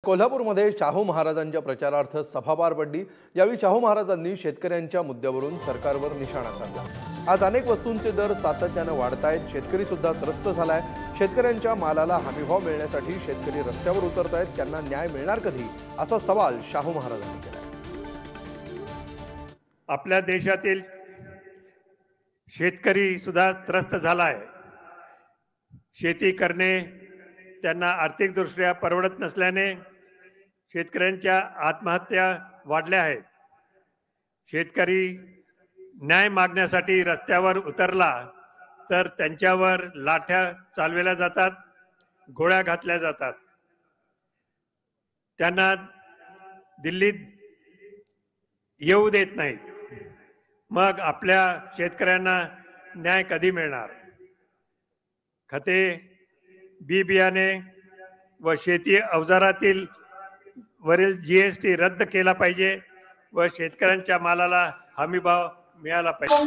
कोल्हापूरमध्ये शाहू महाराजांच्या प्रचारार्थ सभा पार पडली। यावेळी शाहू महाराजांनी शेतकऱ्यांच्या मुद्द्यावरून सरकारवर निशाणा साधला। आज अनेक वस्तूंचे दर सातत्याने वाढतायत, शेतकरी सुद्धा त्रस्त झालाय। शेतकऱ्यांच्या मालाला हमीभाव मिळण्यासाठी शेतकरी रस्त्यावर उतरतायत, त्यांना न्याय मिळणार कधी असा सवाल शाहू महाराजांनी केला। आपल्या देशातील शेतकरी सुद्धा त्रस्त झालाय। शेती करणे त्यांना आर्थिकदृष्ट्या परवडत नसल्याने शेतकऱ्यांच्या आत्महत्या वाढल्या आहेत। शेतकरी न्याय मागण्यासाठी रस्त्यावर उतरला तर त्यांच्यावर लाठ्या चालवल्या जातात, गोळ्या घातल्या जातात, त्यांना दिल्लीत येऊ देत नाहीत। मग आपल्या शेतकऱ्यांना न्याय कधी मिळणार? खते, बी बियाणे व शेती अवजारातील वरील GST रद्द केला पाहिजे व शेतकऱ्यांच्या मालाला हमीभाव मिळाला पाहिजे।